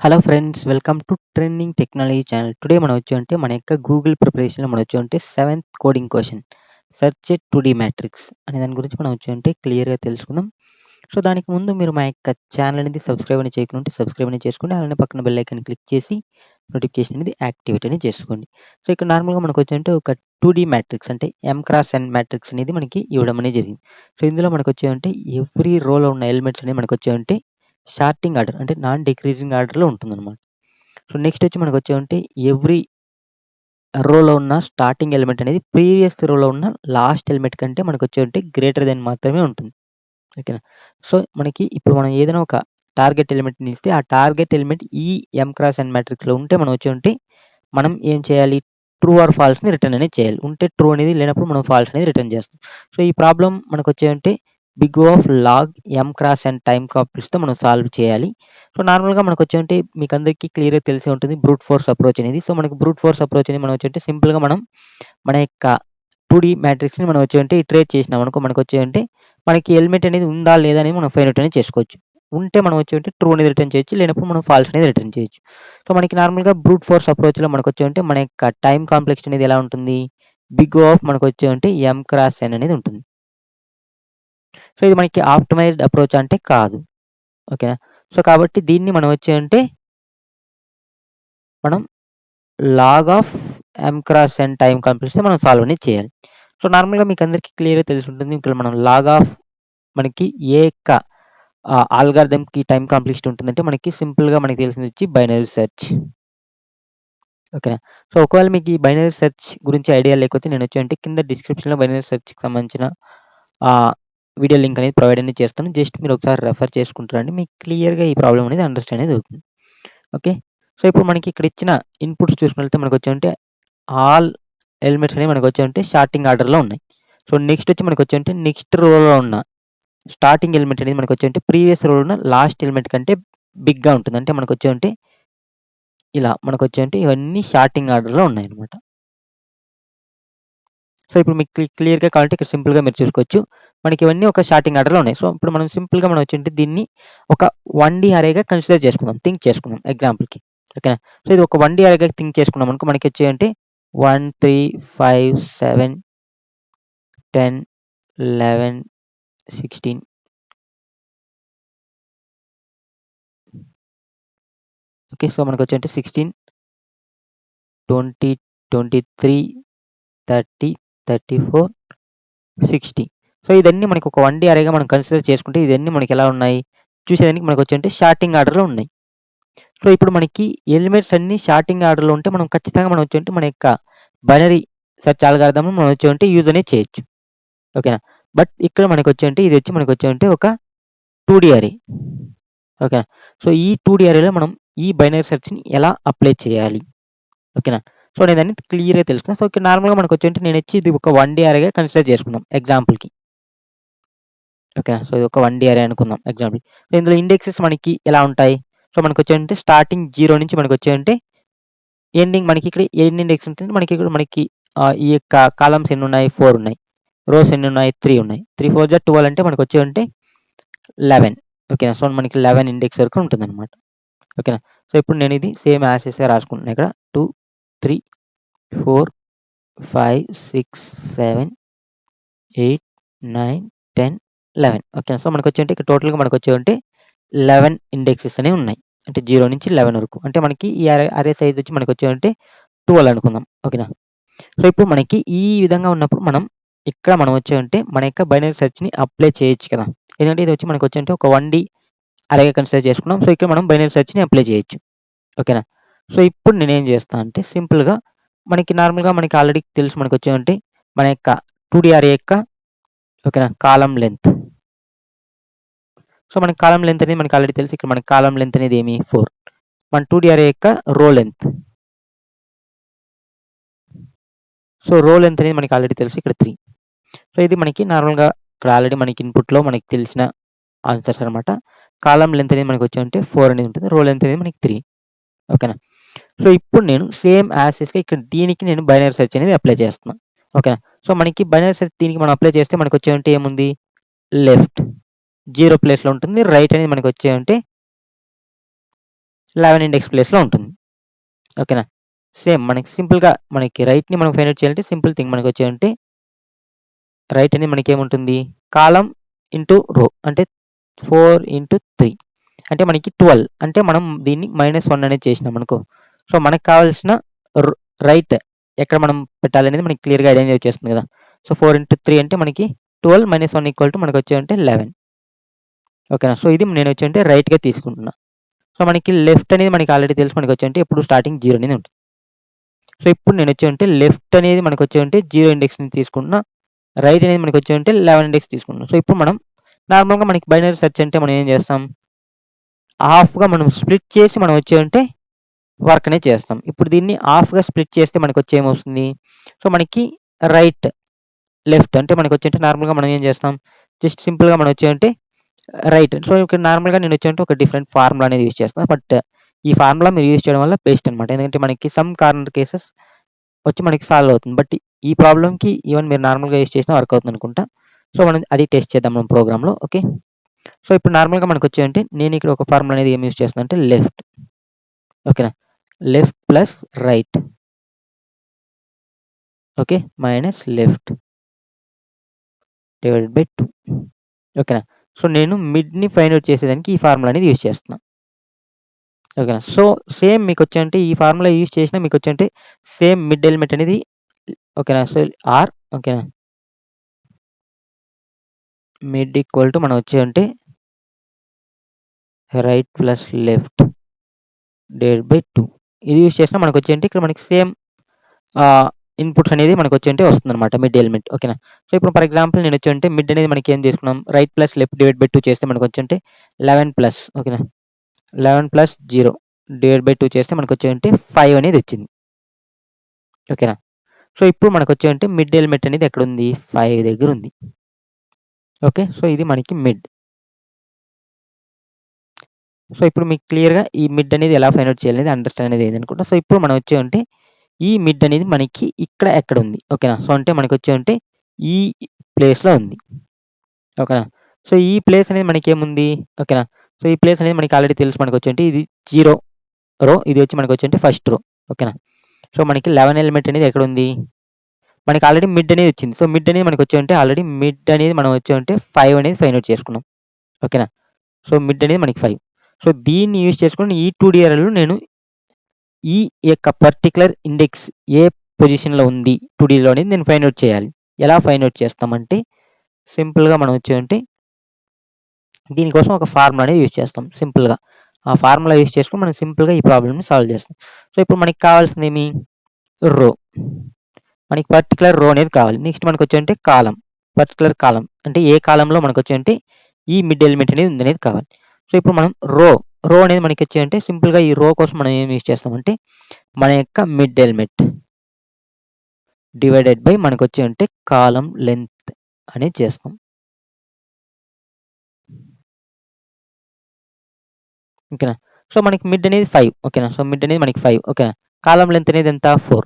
Hello friends, welcome to trending technology channel. Today మనం వచ్చామంటే మన యొక్క గూగుల్ ప్రిపరేషన్‌లో మనం వచ్చామంటే సెవెంత్ కోడింగ్ క్వెషన్ సెర్చ్ ఎ 2D మ్యాట్రిక్స్ అనే దాని గురించి మనం వచ్చామంటే క్లియర్‌గా తెలుసుకుందాం. సో, దానికి ముందు మీరు మా యొక్క ఛానల్ అనేది సబ్స్క్రైబ్ అనేది చేయకుంటే సబ్స్క్రైబ్ అనేది చేసుకోండి. అలానే పక్కన బెల్ ఐకాన్ క్లిక్ చేసి నోటిఫికేషన్ అనేది యాక్టివేట్ అనేది చేసుకోండి. సో, ఇక్కడ నార్మల్‌గా మనకు వచ్చామంటే ఒక 2D మ్యాట్రిక్స్ అంటే ఎమ్ క్రాస్ ఎన్ మ్యాట్రిక్స్ అనేది మనకి ఇవ్వడం అనేది జరిగింది. సో, ఇందులో మనకు వచ్చామంటే ఎవ్రీ రోలో ఉన్న ఎలిమెంట్స్ అనేవి మనకు వచ్చామంటే సార్టింగ్ ఆర్డర్ అంటే నాన్ డిక్రీజింగ్ ఆర్డర్‌లో ఉంటుందన్నమాట. సో, నెక్స్ట్ వచ్చి మనకొచ్చామంటే ఎవ్రీ రోలో ఉన్న స్టార్టింగ్ ఎలిమెంట్ అనేది ప్రీవియస్ రోలో ఉన్న లాస్ట్ ఎలిమెంట్ కంటే మనకొచ్చామంటే గ్రేటర్ దెన్ మాత్రమే ఉంటుంది. ఓకేనా? సో, మనకి ఇప్పుడు మనం ఏదైనా ఒక టార్గెట్ ఎలిమెంట్‌ని ఇస్తే, ఆ టార్గెట్ ఎలిమెంట్ ఈ ఎమ్ క్రాస్ ఎన్ మ్యాట్రిక్స్‌లో ఉంటే మనం వచ్చామంటే మనం ఏం చేయాలి? ట్రూ ఆర్ ఫాల్స్‌ని రిటర్న్ అనేది చేయాలి. ఉంటే ట్రూ అనేది, లేనప్పుడు మనం ఫాల్స్ అనేది రిటర్న్ చేస్తాం. సో, ఈ ప్రాబ్లమ్ మనకొచ్చామంటే big O of log m cross n time కాంప్లెక్స్‌తో మనం సాల్వ్ చేయాలి. సో, నార్మల్‌గా మనకొచ్చామంటే మీకందరికీ క్లియర్‌గా తెలిసే ఉంటుంది బ్రూట్ ఫోర్స్ అప్రోచ్ అనేది. సో, మనకు బ్రూట్ ఫోర్స్ అప్రోచ్ అనేది మనం వచ్చామంటే సింపుల్‌గా మనం మన యొక్క 2D మ్యాట్రిక్స్‌ని మనం వచ్చామంటే ఇటరేట్ చేసినామనుకో మనకొచ్చాయంటే మనకి ఎలిమెంట్ అనేది ఉందా? లేదా? అనేది మనం ఫైండ్ ఔట్ అనేది చేసుకోవచ్చు. ఉంటే మనం వచ్చామంటే ట్రూ అనేది రిటర్న్ చేయొచ్చు. లేనప్పుడు మనం ఫాల్స్ అనేది రిటర్న్ చేయొచ్చు. సో, మనకి నార్మల్‌గా బ్రూట్ ఫోర్స్ అప్రోచ్‌లో మనకొచ్చామంటే మన యొక్క టైమ్ కాంప్లెక్స్ అనేది ఎలా ఉంటుంది? బిగ్ O ఆఫ్ మనకొచ్చామంటే ఎమ్ క్రాస్ ఎన్ అనేది ఉంటుంది. సో, ఇది మనకి ఆప్టిమైజ్డ్ అప్రోచ్ అంటే కాదు. ఓకేనా? సో, కాబట్టి దీన్ని మనం వచ్చామంటే మనం log of m cross n time కాంప్లెక్స్‌తో మనం సాల్వ్ అనేది చేయాలి. సో, నార్మల్‌గా మీకందరికీ క్లియర్‌గా తెలిసుంటుంది. ఇక్కడ మనం లాగ్ ఆఫ్ మనకి ఏ యొక్క ఆల్గారిథమ్‌కి టైమ్ కాంప్లెక్సిటీ ఉంటుందంటే మనకి సింపుల్‌గా మనకి తెలిసిందొచ్చి బైనరీ సెర్చ్. ఓకేనా? సో, ఒకవేళ మీకు ఈ బైనరీ సెర్చ్ గురించి ఐడియా లేకపోతే నేనొచ్చానంటే కింద డిస్క్రిప్షన్‌లో బైనరీ సెర్చ్‌కి సంబంధించిన ఆహ్, వీడియో లింక్ అనేది ప్రొవైడ్ అనేది చేస్తాను. జస్ట్ మీరు ఒకసారి రెఫర్ చేసుకుంటారండి. మీకు క్లియర్‌గా ఈ ప్రాబ్లమ్ అనేది అండర్‌స్టాండ్ అనేది అవుతుంది. ఓకే. సో, ఇప్పుడు మనకి ఇక్కడ ఇచ్చిన ఇన్‌పుట్స్ చూసుకున్నట్లయితే మనకొచ్చామంటే ఆల్ ఎలిమెంట్స్ అనేవి మనకొచ్చామంటే సార్టింగ్ ఆర్డర్‌లో ఉన్నాయి. సో, నెక్స్ట్ వచ్చి మనకొచ్చామంటే నెక్స్ట్ రోలో ఉన్న స్టార్టింగ్ ఎలిమెంట్ అనేది మనకొచ్చామంటే ప్రీవియస్ రోలో ఉన్న లాస్ట్ ఎలిమెంట్ కంటే బిగ్‌గా ఉంటుంది. అంటే మనకొచ్చామంటే ఇలా మనకొచ్చాయంటే ఇవన్నీ సార్టింగ్ ఆర్డర్‌లో ఉన్నాయన్నమాట. సో, ఇప్పుడు మీకు క్లియర్‌గా కావాలంటే ఇక్కడ సింపుల్‌గా మీరు చూసుకోవచ్చు. మనకి ఇవన్నీ ఒక సార్టింగ్ ఆర్డర్‌లో ఉన్నాయి. సో, ఇప్పుడు మనం సింపుల్‌గా మనం వచ్చుంటే దీన్ని ఒక 1D అరేగా కన్సిడర్ చేసుకుందాం. థింక్ చేసుకుందాం ఎగ్జాంపుల్‌కి. ఓకేనా? సో, ఇది ఒక 1D అరేగా థింక్ చేసుకున్నామనుకో మనకొచ్చేయంటే 1, 3, 5, 7, 10, 11, 16 ఓకే. సో, మనకొచ్చేయంటే 16, 20, 23, 30, 34, 60. సో, ఇదన్నీ మనకి ఒక 1D అరేగా మనం కన్సిడర్ చేసుకుంటే ఇదన్నీ మనకెలా ఉన్నాయి? చూసేదానికి మనకొచ్చేయంటే సార్టింగ్ ఆర్డర్‌లో ఉన్నాయి. సో, ఇప్పుడు మనకి ఎలిమెంట్స్ అన్నీ సార్టింగ్ ఆర్డర్‌లో ఉంటే మనం ఖచ్చితంగా మనం వచ్చుంటే మన యొక్క బైనరీ సెర్చ్ అల్గారిథమ్‌ని మనం వచ్చుంటే యూజ్ అనేది చేయొచ్చు. ఓకేనా? బట్ ఇక్కడ మనకొచ్చేంటే ఇదొచ్చి మనకొచ్చేంటే ఒక 2D అరే. ఓకేనా? సో, ఈ 2D అరేలో మనం ఈ బైనరీ సెర్చ్‌ని ఎలా అప్లై చేయాలి? ఓకేనా? సో, నేనన్నీ క్లియర్‌గా తెలుసుకున్నా. సో, ఇక్కడ నార్మల్‌గా మనకొచ్చేంటే నేనొచ్చి ఇది ఒక 1D అరేగా కన్సిడర్ చేసుకుందాం ఎగ్జాంపుల్‌కి. ఓకేనా? సో, ఇది ఒక 1D అరే అనుకుందాం ఎగ్జాంపుల్. సో, ఇందులో ఇండెక్సెస్ మనకి ఎలా ఉంటాయి? సో, మనకొచ్చేంటే స్టార్టింగ్ 0 నుంచి మనకొచ్చేంటే ఎండింగ్ మనకి ఇక్కడ ఎన్ని ఇండెక్స్ ఉంటుంది? మనకి ఇక్కడ మనకి ఈ యొక్క కాలమ్స్ ఎన్నున్నాయి? 4 ఉన్నాయి. రోస్ ఎన్నున్నాయి? 3 ఉన్నాయి. 3, 4 జా 12 అంటే మనకొచ్చేవంటే 11. ఓకేనా? సో, మనకి 11 ఇండెక్స్ వరకు ఉంటుందన్నమాట. ఓకేనా? సో, ఇప్పుడు నేనిది సేమ్ యాజ్ ఇట్‌గా రాసుకుంటున్నా ఇక్కడ 2, 3, 4, 5, 6, 7, 8, 9, 10, 11 ఓకేనా? సో, మనకొచ్చేంటే ఇక్కడ టోటల్‌గా మనకొచ్చేవంటే 11 ఇండెక్సెస్ అనేవి ఉన్నాయి. అంటే 0 నుంచి 11 వరకు. అంటే మనకి ఈ అరే సైజ్ వచ్చి మనకొచ్చేవంటే 12 అనుకుందాం. ఓకేనా? సో, ఇప్పుడు మనకి ఈ విధంగా ఉన్నప్పుడు ఇక్కడ మనం వచ్చామంటే మన యొక్క బైనరీ సెర్చ్‌ని అప్లై చేయొచ్చు కదా! ఎందుకంటే ఇది వచ్చి మనకొచ్చేంటే ఒక 1D అరేగా కన్సిడర్ చేసుకున్నాం. సో, ఇక్కడ మనం బైనరీ సెర్చ్‌ని అప్లై చేయొచ్చు. ఓకేనా? సో, ఇప్పుడు నేనేం చేస్తా అంటే సింపుల్‌గా మనకి నార్మల్‌గా మనకి ఆల్రెడీ తెలుసు మనకొచ్చేమంటే మన యొక్క 2D అరే యొక్క ఓకేనా? Column length. సో, మనకి కాలమ్ లెంత్ అనేది మనకి ఆల్రెడీ తెలుసు. ఇక్కడ మనకి కాలమ్ లెంత్ అనేది ఏమి 4. మన 2D అరే యొక్క రో లెంత్. సో, రో లెంత్ అనేది మనకి ఆల్రెడీ తెలుసు. ఇక్కడ 3. సో, ఇది మనకి నార్మల్‌గా ఇక్కడ ఆల్రెడీ మనకి ఇన్‌పుట్‌లో మనకి తెలిసిన ఆన్సర్స్ అనమాట. కాలమ్ లెంత్ అనేది మనకొచ్చేమంటే 4 అనేది ఉంటుంది. రో లెంత్ అనేది మనకి 3. ఓకేనా? సో, ఇప్పుడు నేను సేమ్ యాజ్ ఇట్‌గా ఇక్కడ దీనికి నేను బైనరీ సెర్చ్ అనేది అప్లై చేస్తున్నా. ఓకేనా? సో, మనకి బైనరీ సెర్చ్ దీనికి మనం అప్లై చేస్తే మనకొచ్చేమంటే ఏముంది? లెఫ్ట్ 0 ప్లేస్‌లో ఉంటుంది. రైట్ అనేది మనకొచ్చేమంటే 11 ఇండెక్స్ ప్లేస్లో ఉంటుంది. ఓకేనా. సేమ్ మనకి సింపుల్గా మనకి రైట్ని మనం ఫైండ్ అవుట్ చేయాలంటే సింపుల్ థింగ్ మనకి వచ్చేయంటే రైట్ అనేది మనకి ఏముంటుంది, కాలం ఇంటూ రో అంటే 4 × 3 అంటే మనకి 12 అంటే మనం దీన్ని -1 అనేది చేసినాం అనుకో. సో మనకు కావాల్సిన రైట్ ఎక్కడ మనం పెట్టాలనేది మనకి క్లియర్గా ఐడెంటిఫై వచ్చేస్తుంది కదా. సో 4 × 3 అంటే మనకి 12 - 1 = మనకి వచ్చేయంటే 11. ఓకేనా. సో ఇది నేను వచ్చేంటే రైట్గా తీసుకుంటున్నా. సో మనకి లెఫ్ట్ అనేది మనకి ఆల్రెడీ తెలుసు, మనకి వచ్చేంటే ఎప్పుడు స్టార్టింగ్ 0 అనేది ఉంటుంది. సో ఇప్పుడు నేను వచ్చేంటే లెఫ్ట్ అనేది మనకి వచ్చేంటే 0 ఇండెక్స్ని తీసుకున్నా, రైట్ అనేది మనకి వచ్చేంటే 11 ఇండెక్స్ తీసుకున్నాం. సో ఇప్పుడు మనం నార్మల్గా మనకి బైనరీ సెర్చ్ అంటే మనం ఏం చేస్తాం, హాఫ్గా మనం స్ప్లిట్ చేసి మనం వచ్చేంటే వర్క్ అనేది చేస్తాం. ఇప్పుడు దీన్ని హాఫ్గా స్ప్లిట్ చేస్తే మనకి వచ్చి ఏమొస్తుంది, సో మనకి రైట్ లెఫ్ట్ అంటే మనకి వచ్చేంటే నార్మల్గా మనం ఏం చేస్తాం, జస్ట్ సింపుల్గా మనం వచ్చేంటే రైట్. సో ఇక్కడ నార్మల్గా నేను వచ్చేంటే ఒక డిఫరెంట్ ఫార్ములా అనేది యూజ్ చేస్తాను. బట్ ఈ ఫార్ములా మీరు యూజ్ చేయడం వల్ల బెస్ట్ అనమాట. ఎందుకంటే మనకి సమ్ కార్నర్ కేసెస్ వచ్చి మనకి సాల్వ్ అవుతుంది. బట్ ఈ ప్రాబ్లమ్కి ఈవెన్ మీరు నార్మల్గా యూజ్ చేసినా వర్క్ అవుతుంది అనుకుంటా. సో మనం అది టెస్ట్ చేద్దాం మనం ప్రోగ్రామ్లో. ఓకే. సో ఇప్పుడు నార్మల్గా మనకు వచ్చేయంటే నేను ఇక్కడ ఒక ఫార్ములా అనేది ఏం యూజ్ చేస్తున్నాను అంటే లెఫ్ట్. ఓకేనా. Left plus right, okay, minus left divided by 2. ఓకేనా. సో నేను మిడ్ని ఫైండ్ అవుట్ చేసేదానికి ఈ ఫార్ములా అనేది యూజ్ చేస్తున్నాను. ఓకేనా. సో సేమ్ మీకు వచ్చేంటే ఈ ఫార్ములా యూజ్ చేసినా మీకు వచ్చేంటే సేమ్ మిడ్ ఎలిమెంట్ అనేది ఓకేనా. సో ఆర్ ఓకేనా, మిడ్ ఈక్వల్ టు మనం వచ్చేంటే right plus left divided by 2. ఇది యూజ్ చేసినా మనకు వచ్చేంటే ఇక్కడ మనకి సేమ్ ఇన్పుట్స్ అనేది మనకు వచ్చేంటే వస్తుందన్నమాట మిడ్ ఎలిమెంట్. ఓకేనా. సో ఇప్పుడు ఫర్ ఎగ్జాంపుల్ నేను వచ్చేంటే మిడ్ అనేది మనకి ఏం చేసుకున్నాం, right plus left divide by 2 చేస్తే మనకు వచ్చేంటే 11 ప్లస్ ఓకేనా 11 ప్లస్ 0 డివైడ్ బై 2 చేస్తే మనకు వచ్చేంటే 5 అనేది వచ్చింది. ఓకేనా. సో ఇప్పుడు మనకు వచ్చేంటే మిడ్ ఎలిమెంట్ అనేది ఎక్కడ ఉంది, 5 దగ్గర ఉంది. ఓకే. సో ఇది మనకి మిడ్. సో ఇప్పుడు మీకు క్లియర్గా ఈ మిడ్ అనేది ఎలా ఫైండ్ అవుట్ చేయాలనేది అండర్స్టాండ్ అనేది అయింది అనుకుంటా. సో ఇప్పుడు మనం వచ్చేంటే ఈ మిడ్ అనేది మనకి ఇక్కడ ఎక్కడ ఉంది. ఓకేనా. సో అంటే మనకి వచ్చేంటే ఈ ప్లేస్లో ఉంది. ఓకేనా. సో ఈ ప్లేస్ అనేది మనకి ఏముంది, ఓకేనా. సో ఈ ప్లేస్ అనేది మనకి ఆల్రెడీ తెలుసు, మనకి వచ్చేంటే ఇది 0 రో, ఇది వచ్చి మనకి వచ్చేంటే ఫస్ట్ రో. ఓకేనా. సో మనకి 11 ఎలిమెంట్ అనేది ఎక్కడ ఉంది, మనకి ఆల్రెడీ మిడ్ అనేది వచ్చింది. సో మిడ్ అనేది మనకి వచ్చేంటే ఆల్రెడీ మిడ్ అనేది మనం వచ్చేంటే 5 అనేది ఫైండ్ అవుట్ చేసుకున్నాం. ఓకేనా. సో మిడ్ అనేది మనకి 5. సో దీన్ని యూజ్ చేసుకుని ఈ 2DRలో నేను ఈ యొక్క పర్టికులర్ ఇండెక్స్ ఏ పొజిషన్లో ఉంది 2Dలో అనేది నేను ఫైండ్ అవుట్ చేయాలి. ఎలా ఫైండ్ అవుట్ చేస్తామంటే సింపుల్గా మనం వచ్చేంటే దీనికోసం ఒక ఫార్ములా అనేది యూజ్ చేస్తాం. సింపుల్గా ఆ ఫార్ములా యూజ్ చేసుకుని మనం సింపుల్గా ఈ ప్రాబ్లమ్ని సాల్వ్ చేస్తాం. సో ఇప్పుడు మనకి కావాల్సింది ఏమి, రో. మనకి పర్టికులర్ రో అనేది కావాలి. నెక్స్ట్ మనకు వచ్చేంటే కాలం, పర్టికులర్ కాలం అంటే ఏ కాలంలో మనకు వచ్చేంటే ఈ మిడ్ ఎలిమెంట్ అనేది ఉంది అనేది కావాలి. సో ఇప్పుడు మనం రో అనేది మనకి వచ్చేంటే సింపుల్గా ఈ రో కోసం మనం ఏం యూజ్ చేస్తామంటే మన యొక్క మిడ్ ఎలిమెంట్ డివైడెడ్ బై మనకు వచ్చేంటే కాలం లెంత్ అనేది చేస్తాం. ఓకేనా. సో మనకి మిడ్ అనేది 5. ఓకేనా. సో మిడ్ అనేది మనకి 5. ఓకేనా. కాలం లెంత్ అనేది ఎంత, 4.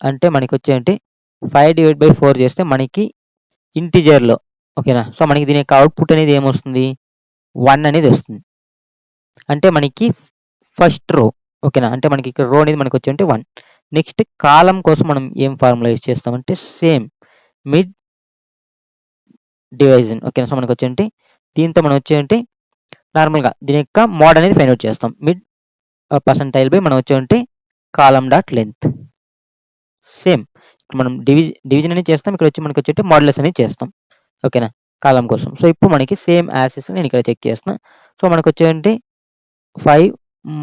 అంటే మనకి వచ్చేంటే 5 డివైడ్ బై 4 చేస్తే మనకి ఇంటిజర్లో ఓకేనా. సో మనకి దీని యొక్క అవుట్పుట్ అనేది ఏమొస్తుంది, 1 అనేది వస్తుంది. అంటే మనకి ఫస్ట్ రో. ఓకేనా. అంటే మనకి ఇక్కడ రో అనేది మనకి వచ్చేంటే 1. నెక్స్ట్ కాలం కోసం మనం ఏం ఫార్ములా యూజ్ చేస్తామంటే సేమ్ మిడ్ డివిజన్. ఓకేనా. సో మనకి వచ్చేంటే దీంతో మనం వచ్చేంటే నార్మల్గా దీని యొక్క మోడ్ అనేది ఫైండ్ అవుట్ చేస్తాం. మిడ్ పర్సంటైల్ బై మనం వచ్చేంటే కాలం డాట్ లెంత్. సేమ్ మనం డివిజన్ అనేది చేస్తాం, ఇక్కడ వచ్చి మనకి వచ్చేంటే మోడ్యులస్ అనేది చేస్తాం. ఓకేనా. కాలం కోసం. సో ఇప్పుడు మనకి సేమ్ యాసిస్ నేను ఇక్కడ చెక్ చేస్తున్నా. సో మనకు వచ్చేంటే 5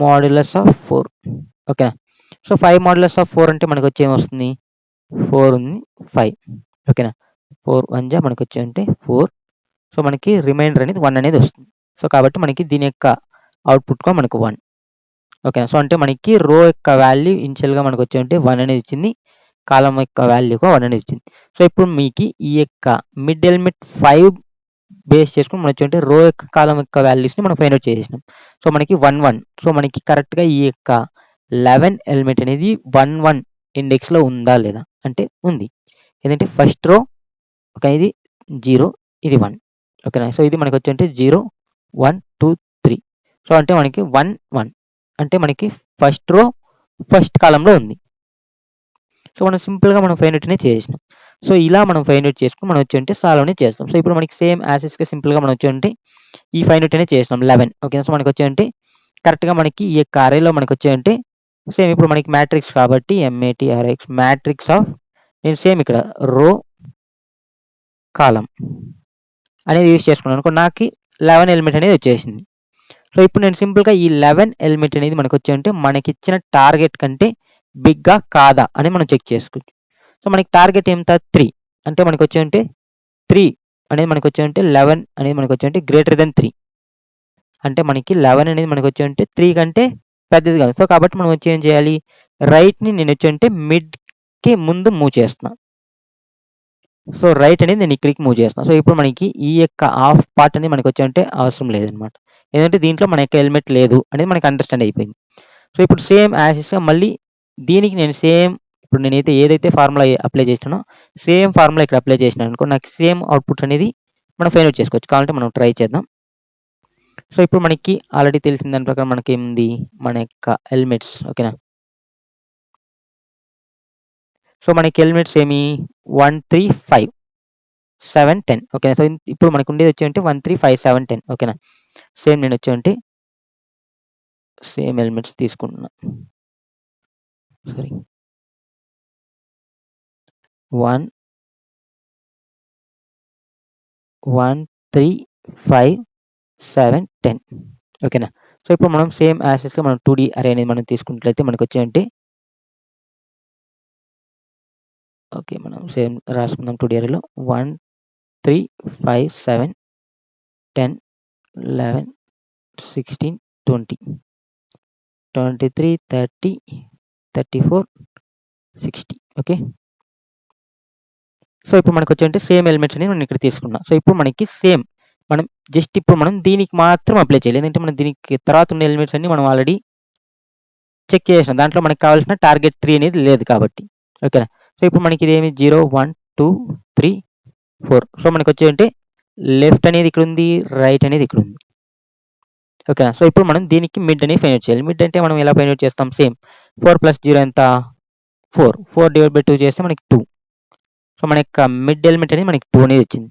మోడ్యులస్ ఆఫ్ 4. ఓకేనా. సో 5 మోడ్యులస్ ఆఫ్ 4 అంటే మనకు వచ్చి ఏమొస్తుంది, 4 ఉంది 5. ఓకేనా. 4 1 జా మనకు వచ్చేంటే 4. సో మనకి రిమైండర్ అనేది 1 అనేది వస్తుంది. సో కాబట్టి మనకి దీని యొక్క అవుట్పుట్గా మనకు 1. ఓకేనా. సో అంటే మనకి రో యొక్క వాల్యూ ఇనిషియల్గా మనకు వచ్చేంటే 1 అనేది ఇచ్చింది, కాలం యొక్క వాల్యూగా 1 అనేది ఇచ్చింది. సో ఇప్పుడు మీకు ఈ యొక్క మిడ్ ఎలిమెంట్ 5 బేస్ చేసుకుని మనం వచ్చేంటే రో యొక్క కాలం యొక్క వాల్యూస్ని మనం ఫైండ్ అవుట్ చేసేసినాం. సో మనకి 1 1. సో మనకి కరెక్ట్గా ఈ యొక్క 11 ఎలిమెంట్ అనేది 1 1 ఇండెక్స్లో ఉందా లేదా అంటే ఉంది. ఏంటంటే ఫస్ట్ రో ఓకే, ఇది 0, ఇది 1. ఓకేనా. సో ఇది మనకి వచ్చేంటే 0 1 2 3. సో అంటే మనకి 1 1 అంటే మనకి ఫస్ట్ రో ఫస్ట్ కాలంలో ఉంది. సో మనం సింపుల్గా మనం ఫైండ్ అవుట్ అనేది చేసినాం. సో ఇలా మనం ఫైండ్ అవుట్ చేసుకుని మనం వచ్చి సాల్వ్ అనేది చేస్తాం. సో ఇప్పుడు మనకి సేమ్ యాసిస్గా సింపుల్గా మనం వచ్చి ఈ ఫైండ్ అవుట్ అనేది చేసినాం 11. ఓకేనా. సో మనకి వచ్చి కరెక్ట్గా మనకి ఈ యొక్క అరేలో మనకి వచ్చి సేమ్ ఇప్పుడు మనకి మ్యాట్రిక్స్ కాబట్టి MATRIX మ్యాట్రిక్స్ ఆఫ్ నేను సేమ్ ఇక్కడ రో కాలం అనేది యూజ్ చేసుకున్నాను అనుకో, నాకు 11 ఎలిమెంట్ అనేది వచ్చేసింది. సో ఇప్పుడు నేను సింపుల్గా ఈ 11 ఎలిమెంట్ అనేది మనకు వచ్చి మనకిచ్చిన టార్గెట్ కంటే బిగ్గా కాదా అని మనం చెక్ చేసుకోవచ్చు. సో మనకి టార్గెట్ ఎంత 3 అంటే మనకు వచ్చి 3 అనేది మనకు వచ్చి 11 అనేది మనకు వచ్చి గ్రేటర్ దెన్ 3 అంటే మనకి 11 అనేది మనకు వచ్చి 3 కంటే పెద్దది కాదు. సో కాబట్టి మనం వచ్చి ఏం చేయాలి, రైట్ని నేను వచ్చి మిడ్కి ముందు మూవ్ చేస్తున్నా. సో రైట్ అనేది నేను ఇక్కడికి మూవ్ చేస్తాను. సో ఇప్పుడు మనకి ఈ యొక్క హాఫ్ పార్ట్ అనేది మనకు వచ్చి అవసరం లేదనమాట. ఎందుకంటే దీంట్లో మన యొక్క ఎలిమెంట్ లేదు అనేది మనకి అండర్స్టాండ్ అయిపోయింది. సో ఇప్పుడు సేమ్ యాసిస్గా మళ్ళీ దీనికి నేను సేమ్ ఇప్పుడు నేనైతే ఏదైతే ఫార్ములా అప్లై చేసినానో సేమ్ ఫార్ములా ఇక్కడ అప్లై చేసినాను అనుకో, నాకు సేమ్ అవుట్పుట్ అనేది మనం ఫైండ్ అవుట్ చేసుకోవచ్చు. కావాలంటే మనం ట్రై చేద్దాం. సో ఇప్పుడు మనకి ఆల్రెడీ తెలిసిన దాని ప్రకారం మనకి ఏముంది, మన యొక్క ఎలిమెంట్స్. ఓకేనా. సో మనకి ఎలిమెంట్స్ ఏమి 1 3 5 7 10. ఓకేనా. సో ఇప్పుడు మనకు ఉండేది వచ్చి 1 3 5 7 10. ఓకేనా. సేమ్ నేను వచ్చి సేమ్ ఎలిమెంట్స్ తీసుకుంటున్నా. సారీ 1 3 5 7 10. ఓకేనా. సో ఇప్పుడు మనం సేమ్ యాసెస్గా మనం 2D అరే అనేది మనం తీసుకున్నట్లయితే మనకు వచ్చి ఓకే మనం సేమ్ రాసుకుందాం 2D అరేలో 1 3 5 7 10 11 16 20 23 30 34 60. ఓకే. సో ఇప్పుడు మనకు వచ్చి సేమ్ ఎలిమెంట్స్ అని మనం ఇక్కడ తీసుకున్నాం. సో ఇప్పుడు మనకి సేమ్ మనం జస్ట్ ఇప్పుడు మనం దీనికి మాత్రం అప్లై చేయాలి. ఎందుకంటే మనం దీనికి తర్వాత ఉన్న ఎలిమెంట్స్ అన్ని మనం ఆల్రెడీ చెక్ చేసాం. దాంట్లో మనకు కావాల్సిన టార్గెట్ 3 అనేది లేదు కాబట్టి. ఓకేనా. సో ఇప్పుడు మనకి ఇదేమి 0 1 2 3 4. సో మనకు వచ్చి లెఫ్ట్ అనేది ఇక్కడ ఉంది, రైట్ అనేది ఇక్కడ ఉంది. ఓకేనా. సో ఇప్పుడు మనం దీనికి మిడ్ అనేది ఫైండ్ అవుట్ చేయాలి. మిడ్ అంటే మనం ఎలా ఫైండ్ అవుట్ చేస్తాం, సేమ్ 4 + 0 ఎంత 4. 4 / 2 చేస్తే మనకి 2. సో మన యొక్క మిడ్ ఎలిమెంట్ అనేది మనకి 2 అనేది వచ్చింది.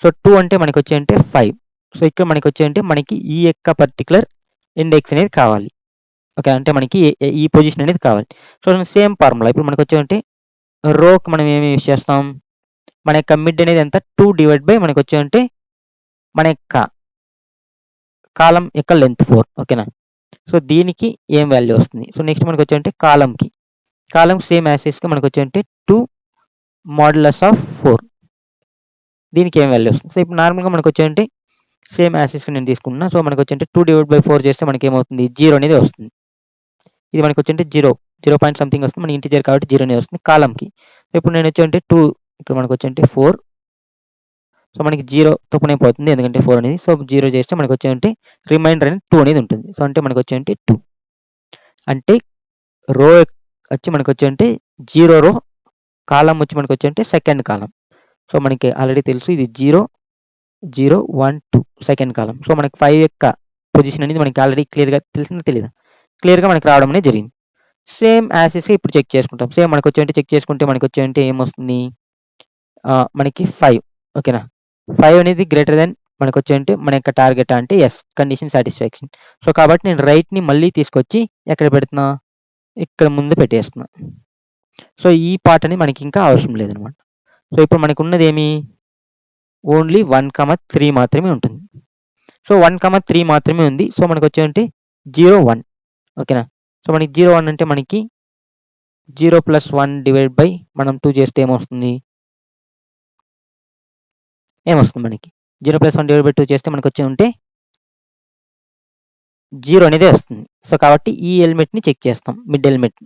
సో 2 అంటే మనకి వచ్చి 5. సో ఇక్కడ మనకి వచ్చి మనకి ఈ యొక్క పర్టికులర్ ఇండెక్స్ అనేది కావాలి. ఓకే. అంటే మనకి ఈ పొజిషన్ అనేది కావాలి. సో సేమ్ ఫార్ములా ఇప్పుడు మనకు వచ్చి రోకి మనం ఏమి యూజ్ చేస్తాం, మన యొక్క మిడ్ అనేది ఎంత 2 / మనకు వచ్చి మన యొక్క కాలం యొక్క లెంత్ 4. ఓకేనా. సో దీనికి ఏం వాల్యూ వస్తుంది. సో నెక్స్ట్ మనకు వచ్చి కాలంకి సేమ్ యాసిస్గా మనకు వచ్చి 2 మోడ్యులస్ ఆఫ్ 4. దీనికి ఏం వాల్యూ వస్తుంది. సో ఇప్పుడు నార్మల్గా మనకు వచ్చి సేమ్ యాసిస్గా నేను తీసుకున్నా. సో మనకు వచ్చి 2 / 4 చేస్తే మనకి ఏమవుతుంది, 0 అనేది వస్తుంది. ఇది మనకు వచ్చి 0 పాయింట్ సంథింగ్ వస్తుంది. మన ఇంటిజర్ కాబట్టి 0 అనేది వస్తుంది కాలంకి. ఇప్పుడు నేను వచ్చి 2 ఇక్కడ మనకు వచ్చి 4. సో మనకి 0 తప్పునే పోతుంది ఎందుకంటే 4 అనేది. సో 0 చేస్తే మనకు వచ్చి రిమైండర్ అనేది 2 అనేది ఉంటుంది. సో అంటే మనకు వచ్చి 2 అంటే రో వచ్చి మనకు వచ్చి 0 రో, కాలం వచ్చి మనకు వచ్చి సెకండ్ కాలం. సో మనకి ఆల్రెడీ తెలుసు ఇది 0 0 1 2 సెకండ్ కాలం. సో మనకి 5 యొక్క పొజిషన్ అనేది మనకి ఆల్రెడీ క్లియర్గా తెలిసిందో తెలీదా, క్లియర్గా మనకి రావడం అనేది జరిగింది. సేమ్ యాసిస్గా ఇప్పుడు చెక్ చేసుకుంటాం. సేమ్ మనకు వచ్చి చెక్ చేసుకుంటే మనకు వచ్చి ఏమొస్తుంది, మనకి 5. ఓకేనా. 5 అనేది గ్రేటర్ దెన్ మనకు వచ్చి మన యొక్క టార్గెట్ అంటే ఎస్ కండిషన్ సాటిస్ఫాక్షన్. సో కాబట్టి నేను రైట్ని మళ్ళీ తీసుకొచ్చి ఎక్కడ పెడుతున్నా, ఇక్కడ ముందు పెట్టేస్తున్నా. సో ఈ పార్ట్ అనేది మనకి ఇంకా అవసరం లేదనమాట. సో ఇప్పుడు మనకు ఉన్నది ఏమి, ఓన్లీ 1, 3 మాత్రమే ఉంటుంది. సో 1, 3 మాత్రమే ఉంది. సో మనకు వచ్చి 0 1. ఓకేనా. సో మనకి 0 1 అంటే మనకి 0 + 1 / మనం 2 చేస్తే ఏమొస్తుంది మనకి 0 + 1 / 2 చేస్తే మనకు వచ్చి 0 అనేది వస్తుంది. సో కాబట్టి ఈ ఎలిమెంట్ని చెక్ చేస్తాం, మిడ్ ఎలిమెంట్.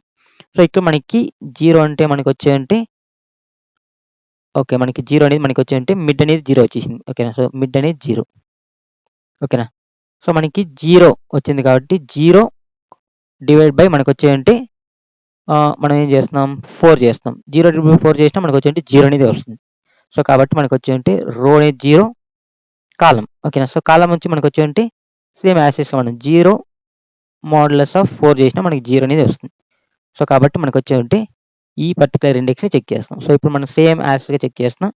సో ఇక్కడ మనకి 0 అంటే మనకు వచ్చి ఓకే మనకి 0 అనేది మనకి వచ్చి మిడ్ అనేది 0 వచ్చేసింది. ఓకేనా. సో మిడ్ అనేది 0. ఓకేనా. సో మనకి 0 వచ్చింది కాబట్టి 0 / మనకు వచ్చి మనం ఏం చేస్తున్నాం 4 చేస్తాం. 0 / 4 చేసినా మనకు వచ్చి 0 అనేది వస్తుంది. సో కాబట్టి మనకు వచ్చి రో అనేది 0, కాలం. ఓకేనా. సో కాలం వచ్చి మనకు వచ్చి సేమ్ యాసిస్గా మనం 0 మోడ్యులస్ ఆఫ్ 4 చేసినా మనకి 0 అనేది వస్తుంది. సో, కాబట్టి మనకొచ్చేవంటే ఈ పర్టిక్యులర్ ఇండెక్స్‌ని చెక్ చేస్తాం. సో, ఇప్పుడు మనం సేమ్ యాస్‌గా చెక్ చేస్తున్నాం.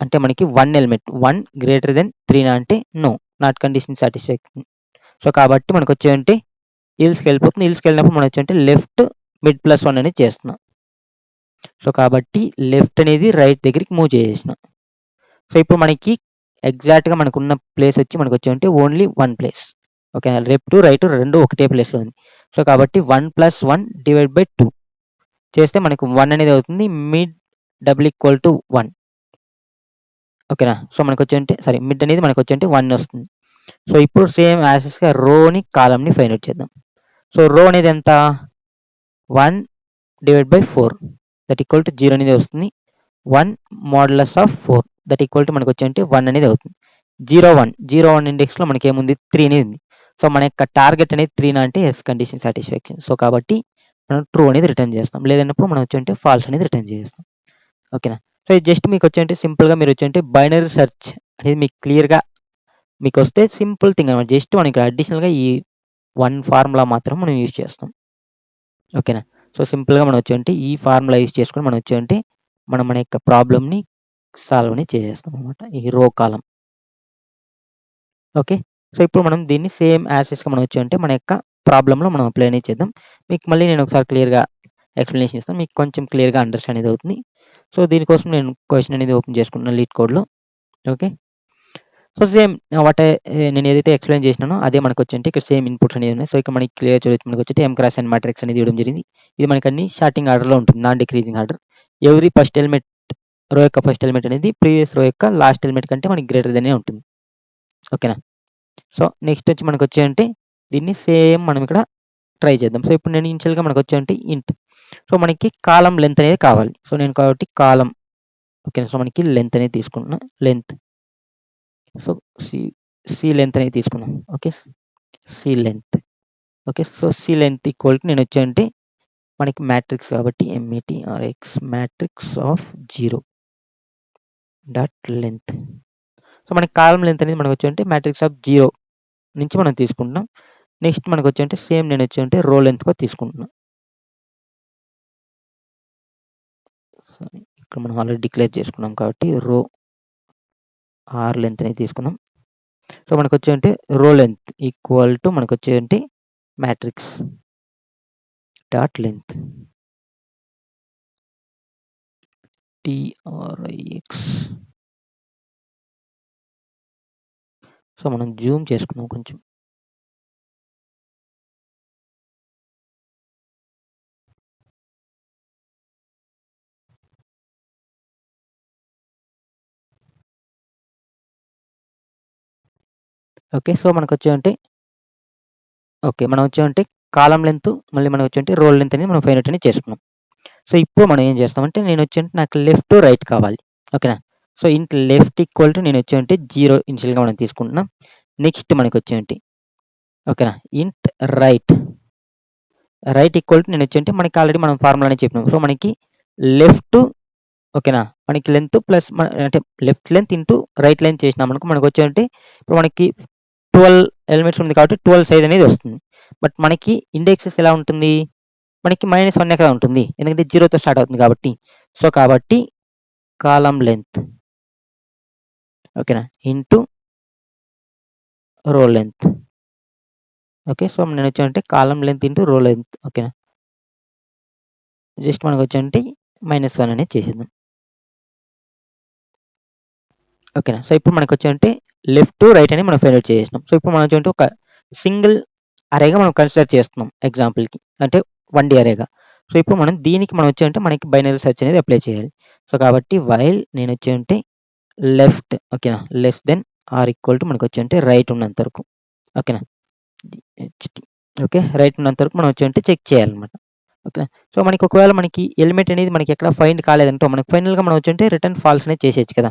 అంటే మనకి 1 ఎలిమెంట్ 1 గ్రేటర్ దెన్ 3 అంటే no. Not condition satisfaction. So, కాబట్టి మనకొచ్చేవంటే ఈల్స్‌కెళ్ళిపోతుంది. ఈల్స్‌కెళ్ళినప్పుడు మనకొచ్చేవంటే లెఫ్ట్ మిడ్ ప్లస్ 1 అనేది చేస్తున్నాం. సో, కాబట్టి లెఫ్ట్ అనేది రైట్ దగ్గరికి మూవ్ చేసేసిన. సో, ఇప్పుడు మనకి ఎగ్జాక్ట్‌గా మనకున్న ప్లేస్ వచ్చి మనకొచ్చేవంటే ఓన్లీ 1 ప్లేస్. ఓకేనా? లెఫ్ట్, రైట్ 2 ఒకటే ప్లేస్‌లో ఉంది. సో, కాబట్టి 1 + 1 డివైడ్ బై 2 చేస్తే మనకు 1 అనేది అవుతుంది. Mid double equal to 1. ఓకేనా? సో, మనకొచ్చేవంటే మిడ్ అనేది మనకొచ్చేవంటే 1 వస్తుంది. సో, ఇప్పుడు సేమ్ యాసిస్‌గా రోని, కాలమ్‌ని ఫైండ్ ఔట్ చేద్దాం. సో, రో అనేది ఎంత? 1 divide by 4 that equal to 0 అనేది వస్తుంది. 1 modulus of 4 that equal to మనకొచ్చేవంటే 1 అనేది అవుతుంది. 0, 1 0, 1 ఇండెక్స్‌లో మనకేముంది 3 అనేది ఉంది. సో, మన యొక్క టార్గెట్ అనేది 3 అంటే యెస్ కండిషన్ సాటిస్ఫాక్షన్. సో, కాబట్టి మనం ట్రూ అనేది రిటర్న్ చేస్తాం. లేదన్నప్పుడు మనం వచ్చేవంటే ఫాల్స్ అనేది రిటర్న్ చేస్తాం. ఓకేనా? సో, ఇది జస్ట్ మీకొచ్చేవంటే సింపుల్‌గా మీరొచ్చేవంటే బైనరీ సెర్చ్ అనేది మీకు క్లియర్‌గా మీకొస్తే సింపుల్ థింగ్ అనమాట. జస్ట్ మనం ఇక్కడ అడిషనల్‌గా ఈ 1 ఫార్ములా మాత్రం మనం యూజ్ చేస్తాం. ఓకేనా? సో, సింపుల్‌గా మనం వచ్చేవంటే ఈ ఫార్ములా యూజ్ చేసుకొని మనం వచ్చేవంటే మనం మన యొక్క ప్రాబ్లమ్‌ని సాల్వ్ అనేది చేసేస్తాం అనమాట. ఈ రో, కాలమ్. ఓకే. సో, ఇప్పుడు మనం దీన్ని సేమ్ యాసిస్‌గా మనం వచ్చేవంటే మన యొక్క ప్రాబ్లమ్‌లో మనం అప్లై అనేది చేద్దాం. మీకు మళ్ళీ నేను ఒకసారి క్లియర్‌గా ఎక్స్‌ప్లనేషన్ ఇస్తాను. మీకు కొంచెం క్లియర్‌గా అండర్‌స్టాండ్ అనేది అవుతుంది. సో, దీనికోసం నేను క్వెషన్ అనేది ఓపెన్ చేసుకుంటున్నాను లీడ్ కోడ్‌లో. ఓకే. సో, సేమ్ నేను ఏదైతే ఎక్స్‌ప్లెయిన్ చేసినానో అదే మనకొచ్చేంటి ఇక్కడ సేమ్ ఇన్‌పుట్స్ అనేవి ఉన్నాయి. సో, ఇక్కడ మనకి క్లియర్ చూడొచ్చు మనకొచ్చేటి m క్రాస్ n మ్యాట్రిక్స్ అనేది ఇవ్వడం జరిగింది. ఇది మనకి అన్ని సార్టింగ్ ఆర్డర్‌లో ఉంటుంది. Non decreasing order. Every first element రో యొక్క ఫస్ట్ ఎలిమెంట్ అనేది ప్రీవియస్ రో యొక్క లాస్ట్ ఎలిమెంట్ కంటే మనకి గ్రేటర్ దెనే ఉంటుంది. ఓకేనా? సో, నెక్స్ట్ వచ్చి మనకొచ్చేయంటే దీన్ని సేమ్ మనం ఇక్కడ ట్రై చేద్దాం. సో, ఇప్పుడు నేను ఇనిషియల్‌గా మనకొచ్చేయంటే ఇంట్. సో, మనకి కాలమ్ లెంత్ అనేది కావాలి. సో, నేను కాబట్టి కాలమ్ ఓకేనా? సో, మనకి లెంత్ అనేది తీసుకుంటున్నా. లెంత్. సో, సి లెంత్ అనేది తీసుకుందాం. Okay. C length. Okay. So, c length equal to నేనొచ్చేయంటే మనకి మ్యాట్రిక్స్ కాబట్టి METRX matrix of 0 dot length. So, మనకి కాలమ్ లెంత్ అనేది మనకొచ్చేయంటే మ్యాట్రిక్స్ ఆఫ్ 0 నుంచి మనం తీసుకుంటున్నాం. నెక్స్ట్ మనకొచ్చేయంటే సేమ్ నేనొచ్చేయంటే రో లెంత్ కూడా తీసుకుంటున్నా. సో, ఇక్కడ మనం ఆల్రెడీ డిక్లేర్ చేసుకున్నాం కాబట్టి రో ఆర్ లెంత్ అనేది తీసుకున్నాం. సో, మనకొచ్చేయంటే రో లెంత్ ఈక్వల్ టు మనకొచ్చేయంటే matrix dot length. TRIX. So, మనం జూమ్ చేసుకుందాం కొంచెం. ఓకే. సో, మనకొచ్చేయంటే ఓకే. మనం వచ్చేయంటే కాలమ్ లెంత్ మళ్ళీ మనం వచ్చేయంటే రో లెంత్ అనేది మనం ఫైండ్ ఔట్ అనేది చేసుకున్నాం. సో, ఇప్పుడు మనం ఏం చేస్తామంటే నేనొచ్చేయంటే నాకు లెఫ్ట్, రైట్ కావాలి. ఓకేనా? సో, ఇంట్ లెఫ్ట్ ఈక్వల్ టు నేనొచ్చేయంటే 0 ఇనిషియల్‌గా మనం తీసుకుంటున్నాం. నెక్స్ట్ మనకొచ్చేయంటే ఓకేనా? ఇంట్ రైట్. రైట్ ఈక్వల్ టు నేనొచ్చేయంటే మనకి ఆల్రెడీ మనం ఫార్ములానే చెప్పినాం. సో, మనకి లెఫ్ట్ ఓకేనా? మనకి లెంత్ ప్లస్ అంటే left length into right length చేసినామనుకో మనకొచ్చేయంటే ఇప్పుడు మనకి 12 ఎలిమెంట్స్ ఉంది కాబట్టి 12 సైజ్ అనేది వస్తుంది. బట్ మనకి ఇండెక్సెస్ ఎలా ఉంటుంది? మనకి -1 కదా ఉంటుంది. ఎందుకంటే 0తో స్టార్ట్ అవుతుంది కాబట్టి. సో, కాబట్టి కాలమ్ లెంత్ ఓకేనా? Into row length. Okay. So, నేనొచ్చేయంటే column length into row length ఓకేనా? జస్ట్ మనకొచ్చేయంటే -1 అనేది చేసేద్దాం. ఓకేనా? సో, ఇప్పుడు మనకొచ్చేయంటే లెఫ్ట్, రైట్ అని మనం ఫైండ్ ఔట్ చేసేసినాం. సో, ఇప్పుడు మనం వచ్చేయంటే ఒక సింగిల్ అరేగా మనం కన్సిడర్ చేస్తున్నాం ఎగ్జాంపుల్‌కి. అంటే 1D అరేగా. సో, ఇప్పుడు మనం దీనికి మనం వచ్చేయంటే మనకి బైనరీ సెర్చ్ అనేది అప్లై చేయాలి. సో, కాబట్టి వైల్ నేనొచ్చేయంటే లెఫ్ట్ ఓకేనా? Less than or equal to మనకొచ్చేయంటే రైట్ ఉన్నంత వరకు. ఓకేనా? HT okay. రైట్ ఉన్నంత వరకు మనం వచ్చేయంటే చెక్ చేయాలన్నమాట. ఓకేనా? సో, మనకి ఒకవేళ మనకి ఎలిమెంట్ అనేది మనకి ఎక్కడ ఫైండ్ కాలేదనుకో మనకి ఫైనల్‌గా మనం వచ్చేయంటే రిటర్న్ ఫాల్స్ అనేది చేసేయొచ్చు కదా!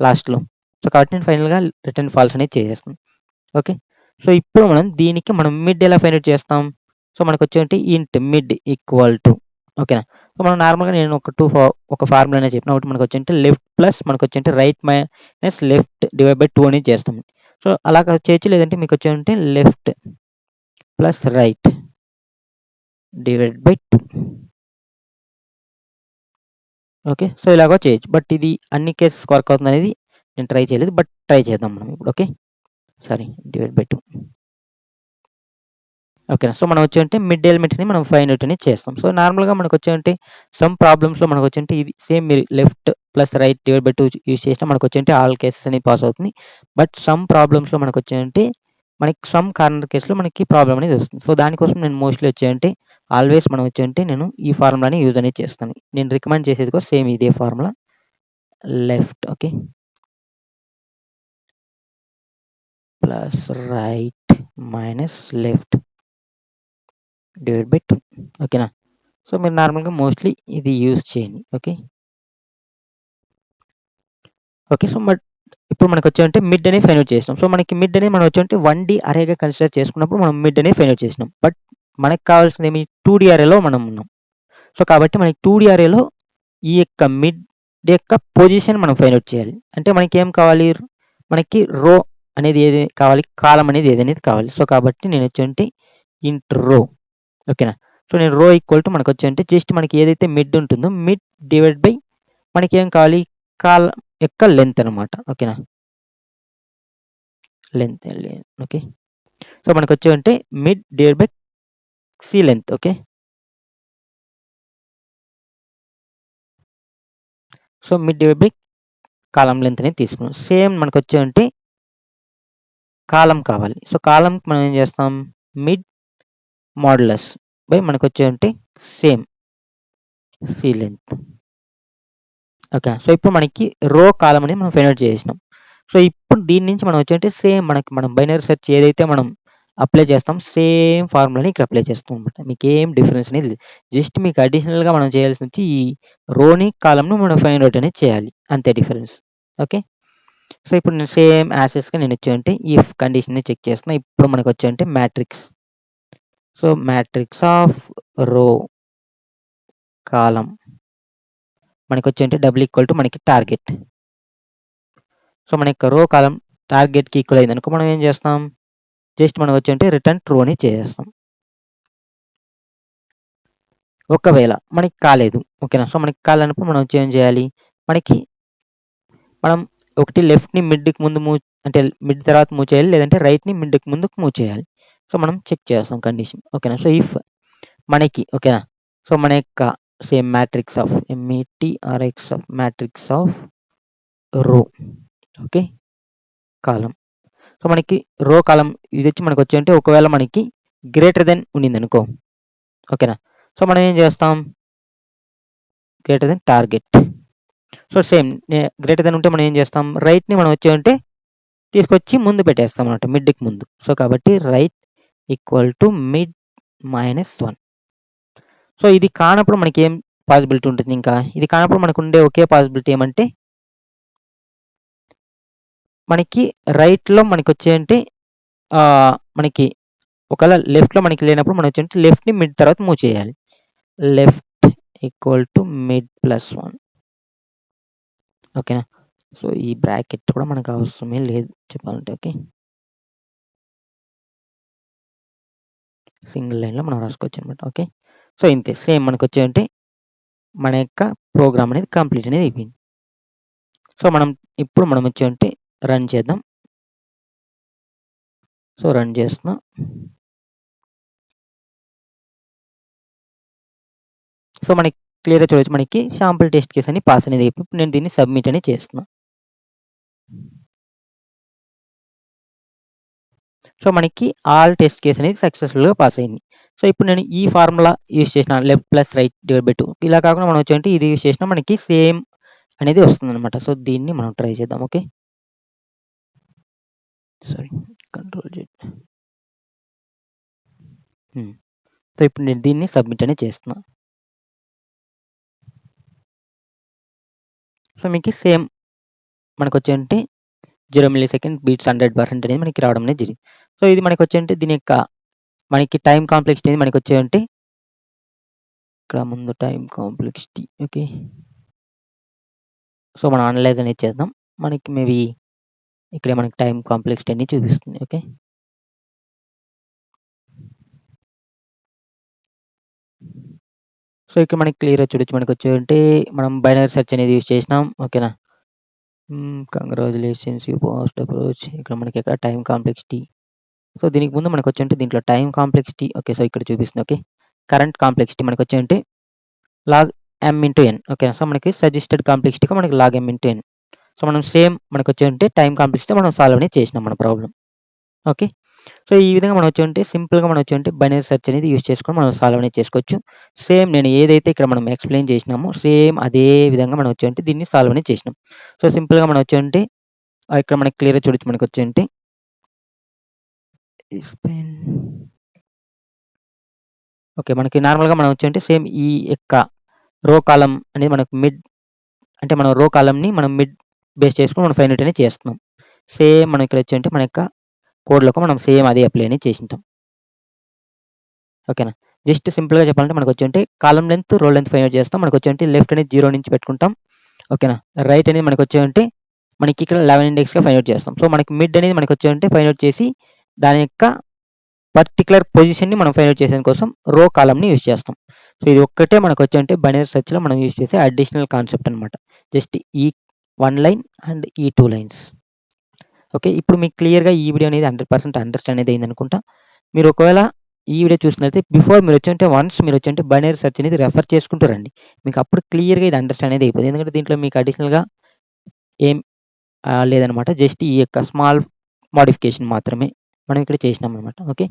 లాస్ట్‌లో. సో, కాబట్టి నేను ఫైనల్‌గా రిటర్న్ ఫాల్స్ అనేది చేసేస్తాను. ఓకే. సో, ఇప్పుడు మనం మిడ్ ఎలా ఫైండ్ ఔట్ చేస్తాం? సో, మనకొచ్చేయంటే ఇంట్ మిడ్ ఈక్వల్ టు ఓకేనా? సో, మనం నార్మల్‌గా నేను ఒక ఫార్ములా అనేది చెప్పిన. ఒకటి మనకొచ్చేంటే లెఫ్ట్ ప్లస్ మనకొచ్చేంటే right minus left divide by 2 అనేది చేస్తాం. సో, అలాగా చేయొచ్చు. లేదంటే మీకొచ్చేంటే left plus right divide by 2. Okay. So, ఇలాగ చేయొచ్చు. బట్ ఇది అన్ని కేసెస్‌కి వర్క్ అవుతుందనేది నేను ట్రై చేయలేదు. బట్ ట్రై చేద్దాం మనం ఇప్పుడు. ఓకే. Sorry divide by 2. ఓకేనా. సో, మనం వచ్చేంటే మిడ్ ఎలిమెంట్‌ని మనం ఫైండ్ ఔట్ అనేది చేస్తాం. సో, నార్మల్‌గా మనకొచ్చేంటే సమ్ ప్రాబ్లమ్స్‌లో మనకొచ్చేంటే ఇది సేమ్ మీరు left plus right divide by 2 use చేసినా మనకొచ్చేంటే ఆల్ కేసెస్ అనేది పాస్ అవుతుంది. బట్ సమ్ ప్రాబ్లమ్స్‌లో మనకొచ్చేంటే మనకి సమ్ కార్నర్ కేస్‌లో మనకి ప్రాబ్లమ్ అనేది వస్తుంది. సో, దానికోసం నేను మోస్ట్‌లీ వచ్చేంటే ఆల్వేస్ మనం వచ్చేంటే నేను ఈ ఫార్ములాని యూజ్ అనేది చేస్తాను. నేను రికమెండ్ చేసేది కూడా సేమ్ ఇదే formula. Left okay. Plus right minus left divide by 2 ఓకేనా. సో, మీరు నార్మల్‌గా మోస్ట్‌లీ ఇది యూజ్ చేయండి. ఓకే. ఓకే. సో, ఇప్పుడు మనకొచ్చేంటే మిడ్ అనేది ఫైండ్ ఔట్ చేసినాం. సో, మనకి మిడ్ అనేది మనం వచ్చేంటే 1D అరేగా కన్సిడర్ చేసుకున్నప్పుడు మనం మిడ్ అనేది ఫైండ్ ఔట్ చేసినాం. బట్ మనకు కావాల్సిందేమి 2D అరేలో మనం ఉన్నాం. సో, కాబట్టి మనకి 2D అరేలో ఈ యొక్క మిడ్ యొక్క పొజిషన్ మనం ఫైండ్ ఔట్ చేయాలి. అంటే మనకేం కావాలి? మనకి రో అనేది ఏది కావాలి? కాలమ్ అనేది ఏదనేది కావాలి. సో, కాబట్టి నేనొచ్చేంటి ఇంట్ రో ఓకేనా. సో, నేను రో ఈక్వల్ టు మనకొచ్చేంటే జస్ట్ మనకి ఏదైతే మిడ్ ఉంటుందో మిడ్ డివైడ్ బై మనకేం కావాలి? కాలమ్ యొక్క లెంత్ అనమాట. ఓకేనా. Length okay. సో, మనకొచ్చేంటే mid divide by c length okay. So, mid divide by column length అనేది తీసుకున్నాం. సేమ్ మనకొచ్చేంటే కాలమ్ కావాలి. సో, కాలమ్‌కి మనం ఏం చేస్తాం? మిడ్ మోడ్యులస్ బై మనకొచ్చేంటే same c length. Okay. So, ఇప్పుడు మనకి రో, కాలమ్ అనేది మనం ఫైండ్ ఔట్ చేసేసినాం. సో, ఇప్పుడు దీని నుంచి మనం వచ్చేంటే సేమ్ మనం బైనరీ సెర్చ్ ఏదైతే మనం అప్లై చేస్తాం సేమ్ ఫార్ములాని ఇక్కడ అప్లై చేస్తాం అనమాట. మీకేం డిఫరెన్స్ అనేది లేదు. జస్ట్ మీకు అడిషనల్‌గా మనం చేయాల్సింది ఈ రోని, కాలమ్‌ను మనం ఫైండ్ ఔట్ అనేది చేయాలి. అంతే డిఫరెన్స్. ఓకే. సో, ఇప్పుడు నేను సేమ్ యాస్ ఇట్‌గా నేను వచ్చేంటే ఇఫ్ కండిషన్‌ని చెక్ చేస్తున్నా. ఇప్పుడు మనకొచ్చేంటే మ్యాట్రిక్స్. సో, మ్యాట్రిక్స్ ఆఫ్ రో, కాలమ్ మనకొచ్చేంటే డబుల్ ఈక్వల్ టు మనకి టార్గెట్. సో, మన యొక్క రో, కాలమ్ టార్గెట్‌కి ఈక్వల్ అయిందనుకో మనం ఏం చేస్తాం? జస్ట్ మనం వచ్చేంటే రిటర్న్ ట్రూ అని చేసేస్తాం. ఒకవేళ మనకి కాలేదు. ఓకేనా. సో, మనకి కాలేనప్పుడు మనం వచ్చి ఏం చేయాలి? మనం ఒకటి లెఫ్ట్‌ని మిడ్‌కి ముందు అంటే మిడ్ తర్వాత మూవ్ చేయాలి. లేదంటే రైట్‌ని మిడ్‌కి ముందుకు మూవ్ చేయాలి. సో, మనం చెక్ చేస్తాం కండిషన్. ఓకేనా. సో, ఇఫ్ మనకి ఓకేనా. సో, మన యొక్క సేమ్ మ్యాట్రిక్స్ ఆఫ్ ఎంఈటీఆర్ఎక్స్ of matrix of row okay. Column. So, మనకి రో, కాలమ్ ఇదొచ్చి మనకొచ్చేంటే ఒకవేళ మనకి గ్రేటర్ దెన్ ఉండిందనుకో ఓకేనా. సో, మనం ఏం చేస్తాం? Greater than target. So, same greater than ఉంటే మనం ఏం చేస్తాం? రైట్‌ని మనం వచ్చేంటే తీసుకొచ్చి ముందు పెట్టేస్తాం అన్నమాట మిడ్‌కి ముందు. సో, కాబట్టి right equal to mid minus 1. So, ఇది కానప్పుడు మనకేం పాసిబిలిటీ ఉంటుంది ఇంకా? ఇది కానప్పుడు మనకుండే ఒకే పాసిబిలిటీ ఏమంటే మనకి రైట్‌లో మనకొచ్చేంటి మనకి ఒకవేళ లెఫ్ట్‌లో మనకి లేనప్పుడు మనం వచ్చేంటి లెఫ్ట్‌ని మిడ్ తర్వాత మూవ్ చేయాలి. Left equal to mid plus 1 ఓకేనా. సో, ఈ బ్రాకెట్ కూడా మనకు అవసరమే లేదు చెప్పాలంటే. ఓకే. సింగిల్ లైన్‌లో మనం రాసుకోవచ్చనమాట. ఓకే. సో, ఇంతే సేమ్ మనకొచ్చేంటి మన యొక్క ప్రోగ్రామ్ అనేది కంప్లీట్ అనేది అయిపోయింది. సో, ఇప్పుడు మనం వచ్చేంటి రన్ చేద్దాం. సో, రన్ చేస్తున్నా. సో, మనకి క్లియర్‌గా చూడొచ్చు మనకి శాంపుల్ టెస్ట్ కేస్ అని పాస్ అనేది అయిపోయి ఇప్పుడు నేను దీన్ని సబ్మిట్ అనేది చేస్తున్నా. సో, మనకి ఆల్ టెస్ట్ కేస్ అనేది సక్సెస్‌ఫుల్‌గా పాస్ అయింది. సో, ఇప్పుడు నేను ఈ ఫార్ములా యూజ్ చేసిన left plus right divide by 2 ఇలా కాకుండా మనం వచ్చేంటి ఇది యూజ్ చేసినా మనకి సేమ్ అనేది వస్తుందనమాట. సో, దీన్ని మనం ట్రై చేద్దాం. Okay. Sorry control Z. So, ఇప్పుడు నేను దీన్ని సబ్మిట్ అనేది చేస్తున్నా. సో, మీకు సేమ్ మనకొచ్చేంటి 0 మిల్లీసెకండ్ బీట్స్ 100% అనేది మనకి రావడం అనేది జరిగింది. సో, ఇది మనకొచ్చేంటి దీని యొక్క మనకి టైమ్ కాంప్లెక్సిటీ అనేది మనకొచ్చేంటి ఇక్కడ ముందు టైమ్ కాంప్లెక్సిటీ ఓకే. సో, మనం అనలైజ్ అనేది చేద్దాం. మనకి మేబీ ఇక్కడే మనకి టైమ్ కాంప్లెక్సిటీ అనేది చూపిస్తుంది. ఓకే. సో, ఇక్కడ మనకి క్లియర్‌గా చూడొచ్చు. మనకొచ్చేంటే మనం బైనరీ సెర్చ్ అనేది యూజ్ చేసినాం. ఓకేనా? Congratulations you passed approach. ఇక్కడ మనకి ఎక్కడ టైమ్ కాంప్లెక్సిటీ. సో, దీనికి ముందు మనకొచ్చేంటే దీంట్లో టైమ్ కాంప్లెక్సిటీ ఓకే. సో, ఇక్కడ చూపిస్తుంది. ఓకే. కరెంట్ కాంప్లెక్సిటీ మనకొచ్చేంటే లాగ్ m ఇంటూ n. ఓకేనా? సో, మనకి సజెస్టెడ్ కాంప్లెక్సిటీగా మనకి log m into n. So, మనం సేమ్ మనకొచ్చేంటే టైమ్ కాంప్లెక్సిటీతో మనం సాల్వ్ అనేది చేసినాం మన ప్రాబ్లమ్. ఓకే. సో, ఈ విధంగా మనం వచ్చేంటే సింపుల్‌గా మనం వచ్చేంటే బైనరీ సెర్చ్ అనేది యూజ్ చేసుకొని మనం సాల్వ్ అనేది చేసుకోవచ్చు. సేమ్ నేను ఏదైతే ఇక్కడ మనం ఎక్స్‌ప్లెయిన్ చేసినామో సేమ్ అదే విధంగా మనం వచ్చేంటే దీన్ని సాల్వ్ అనేది చేసినాం. సో, సింపుల్‌గా మనం వచ్చేంటే ఇక్కడ మనకి క్లియర్‌గా చూడొచ్చు మనకొచ్చేంటే ఎక్స్‌ప్లెయిన్ ఓకే. మనకి నార్మల్‌గా మనం వచ్చేంటే సేమ్ ఈ యొక్క రో కాలమ్ అనేది మనకు అంటే మనం రో కాలమ్‌ని మనం మిడ్ బేస్ చేసుకొని మనం ఫైండ్ ఔట్ అనేది చేస్తున్నాం. సేమ్ మనం ఇక్కడ వచ్చేంటే మన యొక్క కోడ్‌లోకి మనం సేమ్ అదే అప్లై అనేది చేసుంటాం. ఓకేనా? జస్ట్ సింపుల్‌గా చెప్పాలంటే మనకొచ్చేంటే కాలమ్ లెంత్, రో లెంత్ ఫైండ్ ఔట్ చేస్తాం. మనకొచ్చేంటే లెఫ్ట్ అనేది 0 నుంచి పెట్టుకుంటాం. ఓకేనా? రైట్ అనేది మనకొచ్చేంటే మనకి ఇక్కడ 11 ఇండెక్స్‌గా ఫైండ్ ఔట్ చేస్తాం. సో, మనకి మిడ్ అనేది మనకొచ్చేంటే ఫైండ్ ఔట్ చేసి దాని యొక్క పర్టిక్యులర్ పొజిషన్‌ని మనం ఫైండ్ ఔట్ చేసేందుకు కోసం రో కాలమ్‌ని యూజ్ చేస్తాం. సో, ఇది ఒక్కటే మనకొచ్చేంటే బైనరీ సెర్చ్‌లో మనం యూజ్ చేసే అడిషనల్ కాన్సెప్ట్ అనమాట. జస్ట్ ఈ 1 లైన్ అండ్ ఈ 2 లైన్స్. ఓకే. ఇప్పుడు మీకు క్లియర్‌గా ఈ వీడియో అనేది 100% అండర్‌స్టాండ్ అనేది అయిందనుకుంటా. మీరు ఒకవేళ ఈ వీడియో చూసినట్లయితే బిఫోర్ మీరొచ్చుంటే వన్స్ మీరొచ్చుంటే బైనరీ సెర్చ్ అనేది రెఫర్ చేసుకుంటూ రండి. మీకు అప్పుడు క్లియర్‌గా ఇది అండర్‌స్టాండ్ అనేది అయిపోద్ది. ఎందుకంటే దీంట్లో మీకు అడిషనల్‌గా ఏం లేదనమాట. జస్ట్ ఈ యొక్క స్మాల్ మోడిఫికేషన్ మాత్రమే మనం ఇక్కడ చేసినామనమాట. ఓకే.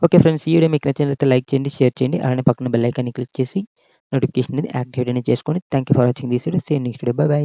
ఓకే ఫ్రెండ్స్, ఈ వీడియో మీకు నచ్చినట్లయితే లైక్ చేయండి, షేర్ చేయండి. అలానే పక్కన బెల్ ఐకాన్‌ని క్లిక్ చేసి నోటిఫికేషన్ అనేది యాక్టివేట్ అనేది చేసుకోండి. Thank you for watching this video. See you next video. Bye by.